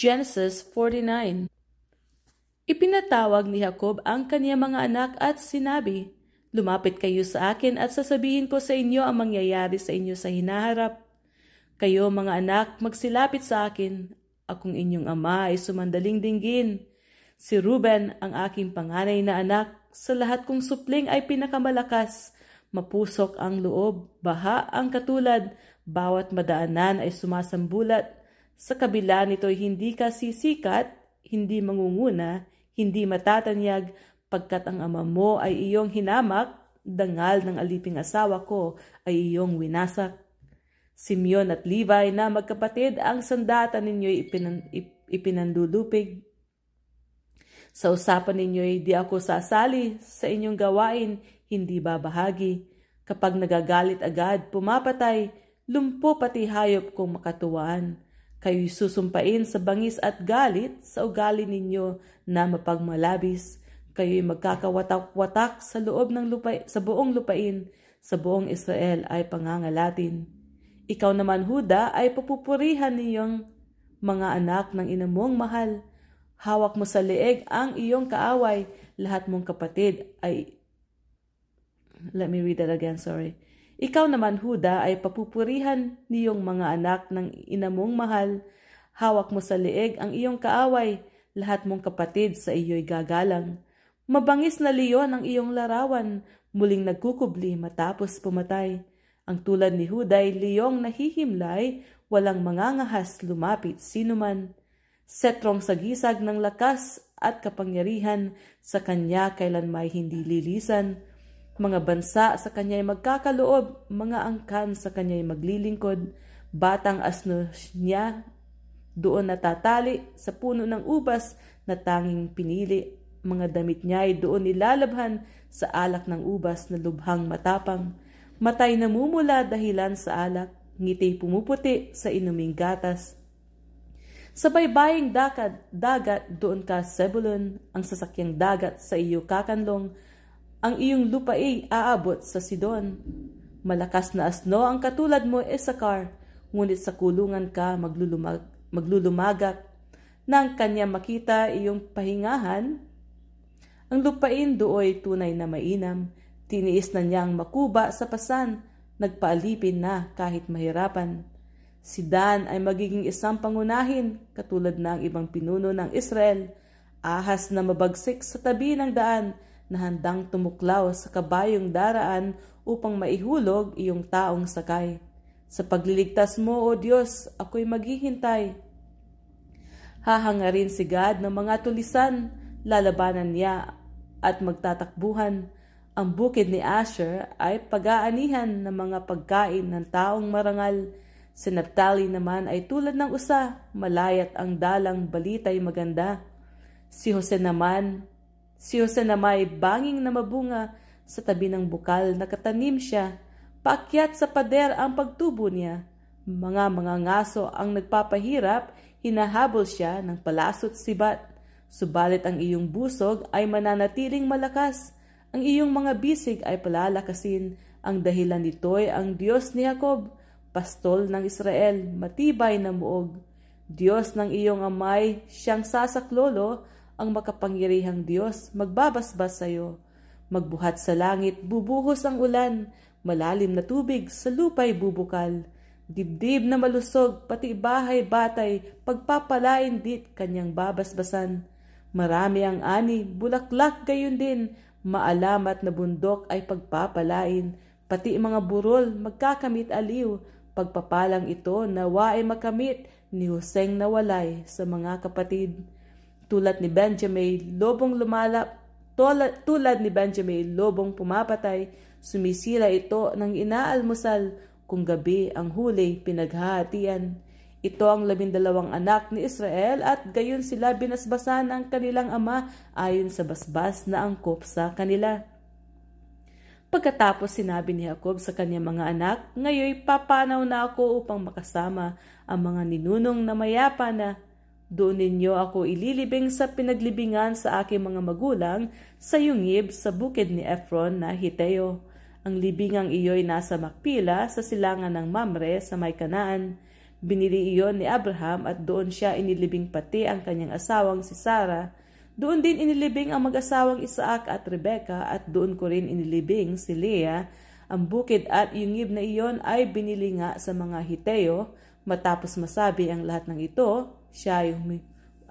Genesis 49. Ipinatawag ni Jacob ang kaniyang mga anak at sinabi, "Lumapit kayo sa akin at sasabihin ko sa inyo ang mangyayari sa inyo sa hinaharap. Kayo mga anak, magsilapit sa akin. Akong inyong ama ay sumandaling dinggin. Si Ruben, ang aking panganay na anak, sa lahat kong supling ay pinakamalakas. Mapusok ang loob, baha ang katulad, bawat madaanan ay sumasambulat. Sa kabila nito'y hindi ka sisikat, hindi mangunguna, hindi matatanyag, pagkat ang ama mo ay iyong hinamak, dangal ng aliping asawa ko ay iyong winasak. Simeon at Levi na magkapatid, ang sandata ninyo'y ipinandulupig. Sa usapan ninyo'y di ako sasali, sa inyong gawain hindi babahagi. Kapag nagagalit agad, pumapatay, lumpo pati hayop kung makatuwaan. Kayo'y susumpain sa bangis at galit sa ugali ninyo na mapagmalabis. Kayo'y magkakawatak-watak sa loob ng sa buong lupain, sa buong Israel ay pangangalatin. Ikaw naman, Huda, ay papupurihan niyong mga anak ng ina mong mahal. Hawak mo sa leeg ang iyong kaaway, lahat mong kapatid ay... Let me read that again, sorry. Ikaw naman, Huda, ay papupurihan niyong mga anak ng ina mong mahal. Hawak mo sa leeg ang iyong kaaway, lahat mong kapatid sa iyo'y gagalang. Mabangis na leon ang iyong larawan, muling nagkukubli matapos pumatay. Ang tulad ni Huda ay leyong nahihimlay, walang mangangahas lumapit sinuman. Setrong sagisag ng lakas at kapangyarihan, sa kanya kailanmay hindi lilisan. Mga bansa sa kanya'y magkakaloob, mga angkan sa kanya'y maglilingkod. Batang asno niya doon natatali sa puno ng ubas na tanging pinili. Mga damit niya'y doon nilalabhan sa alak ng ubas na lubhang matapang. Matay namumula dahilan sa alak, ngiti pumuputi sa inuming gatas. Sa baybaying dagat doon ka, Zebulun, ang sasakyang dagat sa iyo kakanlong. Ang iyong lupa ay aabot sa Sidon. Malakas na asno ang katulad mo, Isakar, ngunit sa kulungan ka maglulumagak. Nang kanya makita iyong pahingahan, ang lupain dooy tunay na mainam. Tiniis na niyang makuba sa pasan, nagpaalipin na kahit mahirapan. Si Dan ay magiging isang pangunahin, katulad ng ibang pinuno ng Israel. Ahas na mabagsik sa tabi ng daan, na handang tumuklaw sa kabayong daraan upang maihulog iyong taong sakay. Sa pagliligtas mo, O Diyos, ako'y maghihintay. Hahangarin si God ng mga tulisan, lalabanan niya at magtatakbuhan. Ang bukid ni Asher ay pag-aanihan ng mga pagkain ng taong marangal. Si Naphtali naman ay tulad ng usa, malayat ang dalang balitay maganda. Si Jose naman ay banging na mabunga, sa tabi ng bukal nakatanim siya. Paakyat sa pader ang pagtubo niya. Mga ngaso ang nagpapahirap, hinahabol siya ng palasot sibat. Subalit ang iyong busog ay mananatiling malakas. Ang iyong mga bisig ay palalakasin. Ang dahilan nito'y ang Diyos ni Jacob, pastol ng Israel, matibay na muog. Diyos ng iyong amay, siyang sasaklolo, ang makapangyarihang Diyos, magbabasbas sa iyo. Magbuhat sa langit, bubuhos ang ulan, malalim na tubig sa lupa'y bubukal. Dibdib na malusog, pati bahay batay, pagpapalain dit kanyang babasbasan. Marami ang ani, bulaklak gayon din, maalamat na bundok ay pagpapalain. Pati mga burol, magkakamit aliw, pagpapalang ito nawa ay makamit ni Hoseng nawalay sa mga kapatid. Tulad ni Benjamin, lobong pumapatay, sumisira ito ng inaalmusal, kung gabi ang huli pinaghahatian. Ito ang 12 anak ni Israel, at gayon sila binasbasan ng kanilang ama ayon sa basbas na angkop sa kanila. Pagkatapos sinabi ni Jacob sa kanyang mga anak, "Ngayoy papanaw na ako upang makasama ang mga ninunong na mayapa na. Doon ninyo ako ililibing sa pinaglibingan sa aking mga magulang sa yungib sa bukid ni Ephron na Hiteo. Ang libingang iyo'y nasa Makpila sa silangan ng Mamre sa may Kanaan. Binili iyon ni Abraham at doon siya inilibing pati ang kanyang asawang si Sarah. Doon din inilibing ang mag-asawang Isaac at Rebecca at doon ko rin inilibing si Leah. Ang bukid at yungib na iyon ay binili nga sa mga Hiteo. Matapos masabi ang lahat ng ito, siya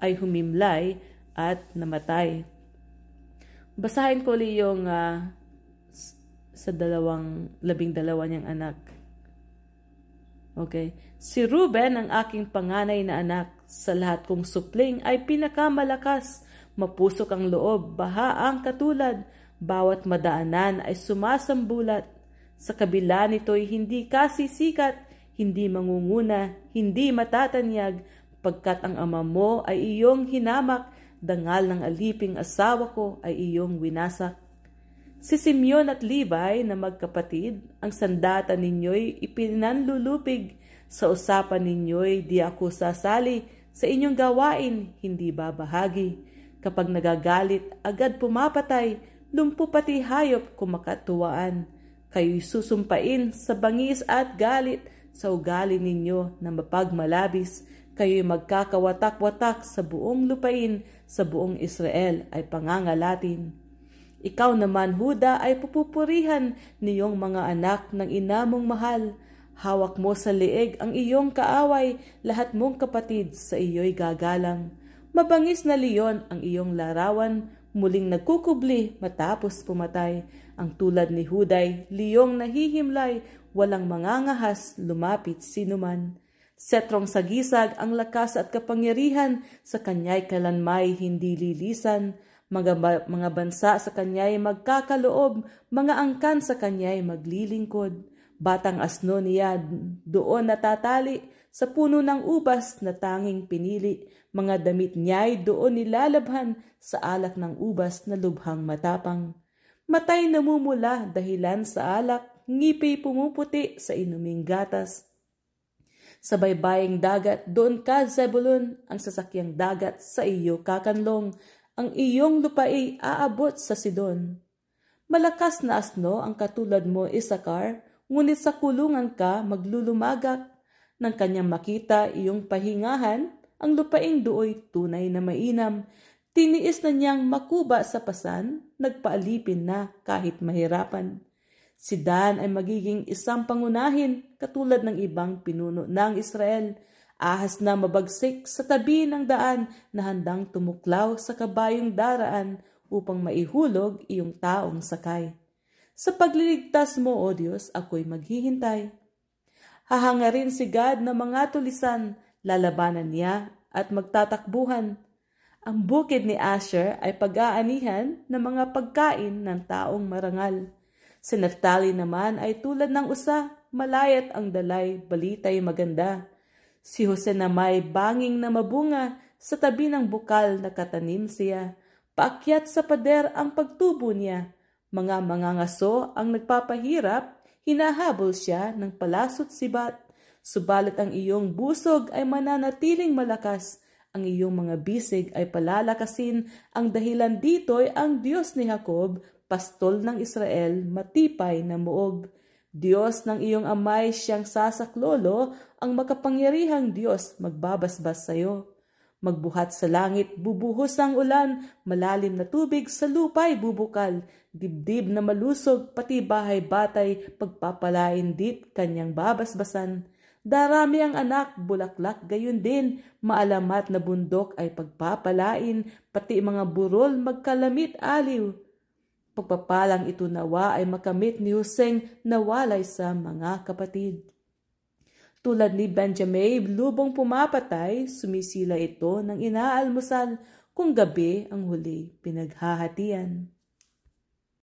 ay humimlay at namatay. Basahin ko li yung sa 12 niyang anak. Okay. Si Ruben, ang aking panganay na anak, sa lahat kong supling ay pinakamalakas. Mapusok ang loob, baha ang katulad, bawat madaanan ay sumasambulat. Sa kabila nito'y hindi kasisikat, hindi mangunguna, hindi matatanyag, pagkat ang ama mo ay iyong hinamak, dangal ng aliping asawa ko ay iyong winasak. Si Simeon at Levi na magkapatid, ang sandata ninyo'y ipinanlulupig, sa usapan ninyo'y di ako sasali, sa inyong gawain hindi babahagi. Kapag nagagalit, agad pumapatay, lumpo pati hayop kumakatuwaan. Kayo'y susumpain sa bangis at galit, sa ugali ninyo na mapagmalabis. Kayo'y magkakawatak-watak sa buong lupain, sa buong Israel ay pangangalatin. Ikaw naman, Huda, ay pupupurihan niyong mga anak ng ina mong mahal. Hawak mo sa leeg ang iyong kaaway, lahat mong kapatid sa iyo'y gagalang. Mabangis na leon ang iyong larawan, muling nagkukubli matapos pumatay. Ang tulad ni Huday, liyong nahihimlay, walang mangangahas, lumapit sinuman. Setrong sagisag ang lakas at kapangyarihan, sa kanya'y kalanmay hindi lilisan. Mga bansa sa kanya'y magkakaloob, mga angkan sa kanya'y maglilingkod. Batang asno niya doon natatali, sa puno ng ubas na tanging pinili. Mga damit niya'y doon nilalabhan, sa alak ng ubas na lubhang matapang. Matay namumula dahilan sa alak, ngipay pumuputi sa inuming gatas. Sa baybaying dagat, doon ka Zebulun, ang sasakyang dagat sa iyo kakanlong. Ang iyong lupa'i aabot sa Sidon. Malakas na asno ang katulad mo, Isakar, ngunit sa kulungan ka maglulumagak. Nang kanyang makita iyong pahingahan, ang lupaing dooy tunay na mainam. Tiniis na niyang makuba sa pasan, nagpaalipin na kahit mahirapan. Si Dan ay magiging isang pangunahin katulad ng ibang pinuno ng Israel. Ahas na mabagsik sa tabi ng daan na handang tumuklaw sa kabayong daraan upang maihulog iyong taong sakay. Sa pagliligtas mo, O Diyos, ako'y maghihintay. Hahangarin si God na mga tulisan, lalabanan niya at magtatakbuhan. Ang bukid ni Asher ay pag-aanihan ng mga pagkain ng taong marangal. Si Naphtali naman ay tulad ng usa, malayat ang dalay, balitay maganda. Si Jose na may banging na mabunga, sa tabi ng bukal na katanim siya. Paakyat sa pader ang pagtubo niya. Mga mangangaso ang nagpapahirap, hinahabol siya ng palasot sibat. Subalit ang iyong busog ay mananatiling malakas. Ang iyong mga bisig ay palalakasin. Ang dahilan dito'y ang Diyos ni Jacob, pastol ng Israel, matipay na muog. Diyos ng iyong amay siyang sasaklolo, ang makapangyarihang Diyos magbabasbas sa iyo. Magbuhat sa langit, bubuhos ang ulan, malalim na tubig sa lupa'y bubukal, dibdib na malusog, pati bahay-batay, pagpapalain dit kanyang babasbasan. Darami ang anak, bulaklak gayon din, maalamat na bundok ay pagpapalain, pati mga burol magkalamit aliw. Pagpapalang ito nawa ay makamit ni Huseng nawalay sa mga kapatid. Tulad ni Benjamin, lubong pumapatay, sumisila ito ng inaalmusal kung gabi ang huli pinaghahatian.